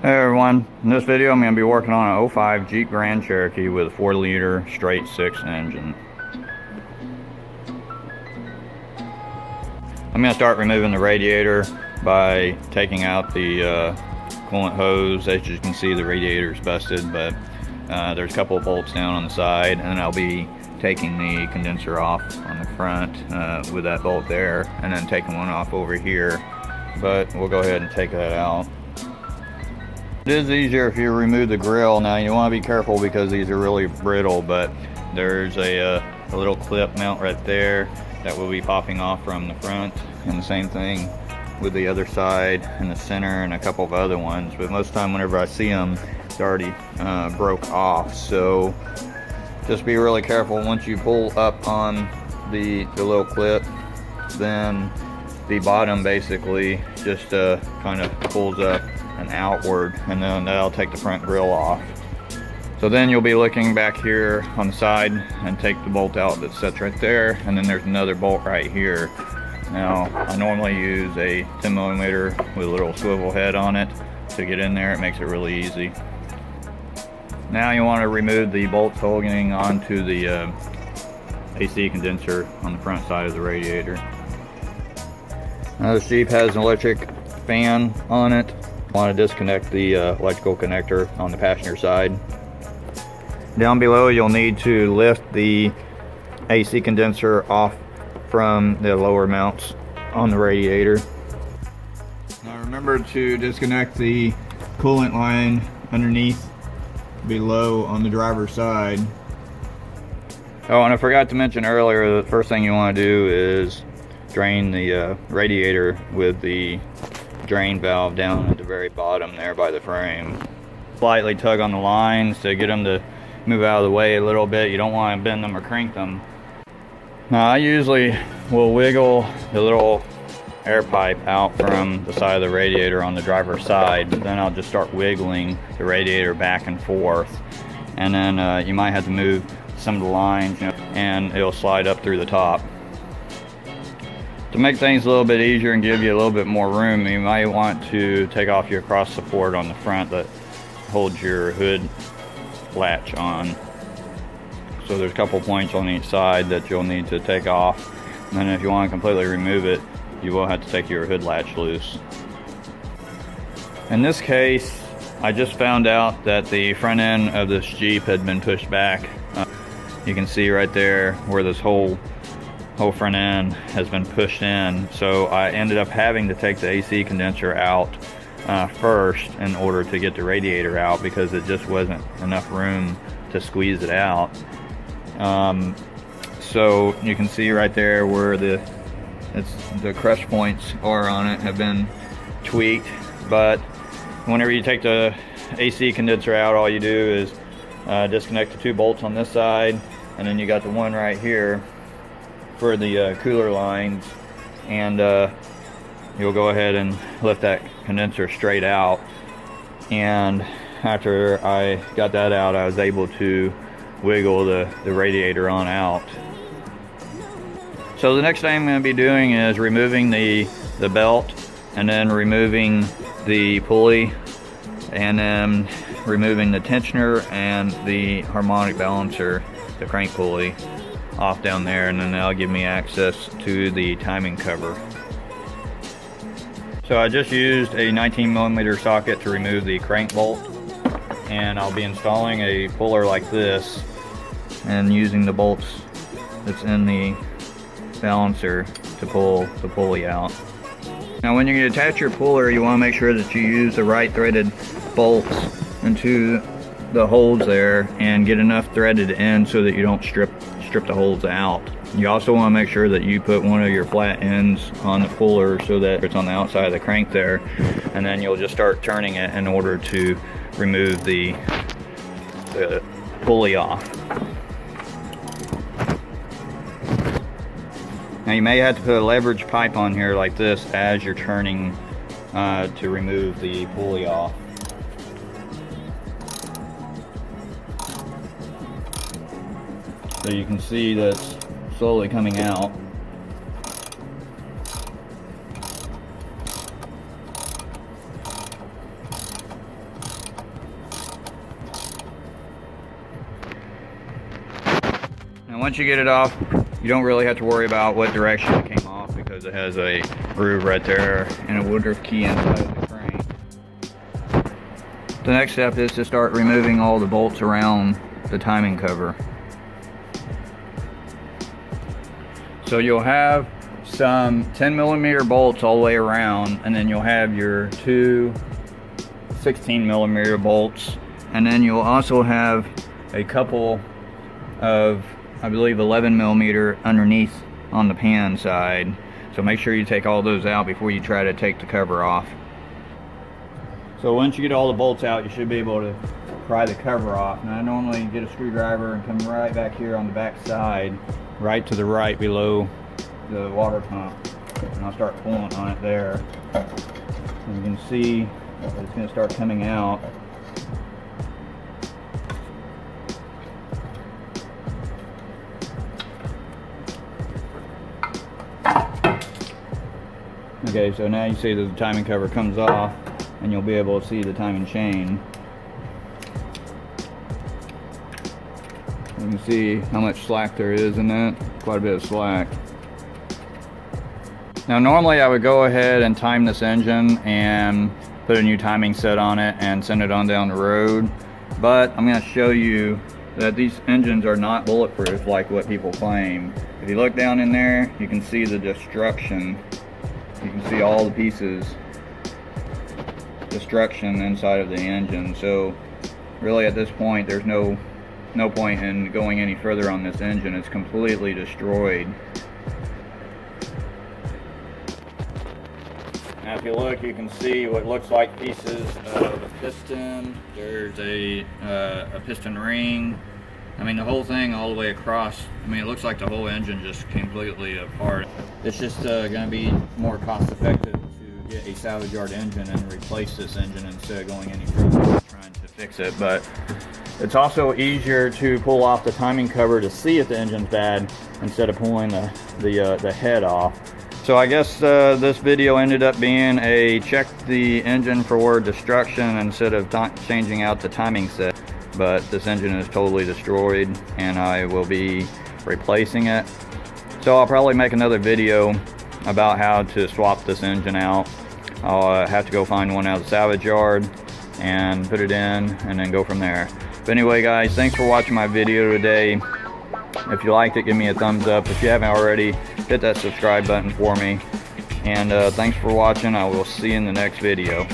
Hey everyone, in this video I'm going to be working on an '05 Jeep Grand Cherokee with a 4-liter straight 6 engine. I'm going to start removing the radiator by taking out the coolant hose. As you can see, the radiator is busted, but there's a couple of bolts down on the side, and I'll be taking the condenser off on the front with that bolt there, and then taking one off over here. But we'll go ahead and take that out. It is easier if you remove the grill. Now you want to be careful because these are really brittle, but there's a little clip mount right there that will be popping off from the front, and the same thing with the other side and the center and a couple of other ones. But most of the time whenever I see them, it's already broke off. So just be really careful. Once you pull up on the little clip, then the bottom basically just kind of pulls up and outward, and then that'll take the front grill off. So then you'll be looking back here on the side and take the bolt out that sits right there, and then there's another bolt right here. Now I normally use a 10mm with a little swivel head on it to get in there. It makes it really easy. Now you want to remove the bolts holding onto the AC condenser on the front side of the radiator. Now this Jeep has an electric fan on it. Want to disconnect the electrical connector on the passenger side. Down below you'll need to lift the AC condenser off from the lower mounts on the radiator. Now remember to disconnect the coolant line underneath below on the driver's side. Oh, and I forgot to mention earlier, the first thing you want to do is drain the radiator with the drain valve down at the very bottom there by the frame. Slightly tug on the lines to get them to move out of the way a little bit. You don't want to bend them or crank them. Now I usually will wiggle the little air pipe out from the side of the radiator on the driver's side, but then I'll just start wiggling the radiator back and forth, and then you might have to move some of the lines, and it'll slide up through the top. To make things a little bit easier and give you a little bit more room, you might want to take off your cross support on the front that holds your hood latch on. So there's a couple points on each side that you'll need to take off, and then if you want to completely remove it, you will have to take your hood latch loose. In this case, I just found out that the front end of this Jeep had been pushed back. You can see right there where this whole front end has been pushed in, so I ended up having to take the AC condenser out first in order to get the radiator out, because it just wasn't enough room to squeeze it out. So you can see right there where the crush points are on it have been tweaked, but whenever you take the AC condenser out, all you do is disconnect the 2 bolts on this side, and then you got the one right here for the cooler lines, and you'll go ahead and lift that condenser straight out. And after I got that out, I was able to wiggle the radiator on out. So the next thing I'm going to be doing is removing the belt, and then removing the pulley, and then removing the tensioner and the harmonic balancer, the crank pulley, off down there, and then that'll give me access to the timing cover. So I just used a 19mm socket to remove the crank bolt, and I'll be installing a puller like this and using the bolts that's in the balancer to pull the pulley out. Now when you attach your puller, you want to make sure that you use the right threaded bolts into the holes there and get enough threaded in so that you don't strip the holes out. You also want to make sure that you put one of your flat ends on the puller so that it's on the outside of the crank there, and then you'll just start turning it in order to remove the pulley off. Now you may have to put a leverage pipe on here like this as you're turning to remove the pulley off. So you can see that's slowly coming out. And once you get it off, you don't really have to worry about what direction it came off because it has a groove right there and a Woodruff key inside of the crank. The next step is to start removing all the bolts around the timing cover. So you'll have some 10mm bolts all the way around, and then you'll have your two 16mm bolts, and then you'll also have a couple of, I believe, 11mm underneath on the pan side. So make sure you take all those out before you try to take the cover off. So once you get all the bolts out, you should be able to pry the cover off. Now I normally get a screwdriver and come right back here on the back side, right to the right below the water pump, and I'll start pulling on it there. And you can see it's going to start coming out. Okay, so now you see that the timing cover comes off, and you'll be able to see the timing chain. You can see how much slack there is in that, quite a bit of slack. Now normally I would go ahead and time this engine and put a new timing set on it and send it on down the road, but I'm going to show you that these engines are not bulletproof like what people claim. If you look down in there, you can see the destruction. You can see all the pieces, destruction inside of the engine. So really at this point there's no point in going any further on this engine. It's completely destroyed. Now if you look, you can see what looks like pieces of a piston. There's a piston ring. I mean, the whole thing all the way across, I mean, it looks like the whole engine just completely apart. It's just going to be more cost effective to get a salvage yard engine and replace this engine instead of going any further trying to fix it. But it's also easier to pull off the timing cover to see if the engine's bad instead of pulling the head off. So I guess this video ended up being a check the engine for word destruction instead of changing out the timing set. But this engine is totally destroyed and I will be replacing it. So I'll probably make another video about how to swap this engine out. I'll have to go find one out of the salvage yard and put it in and then go from there. But anyway guys, thanks for watching my video today. If you liked it, give me a thumbs up. If you haven't already, hit that subscribe button for me. And thanks for watching. I will see you in the next video.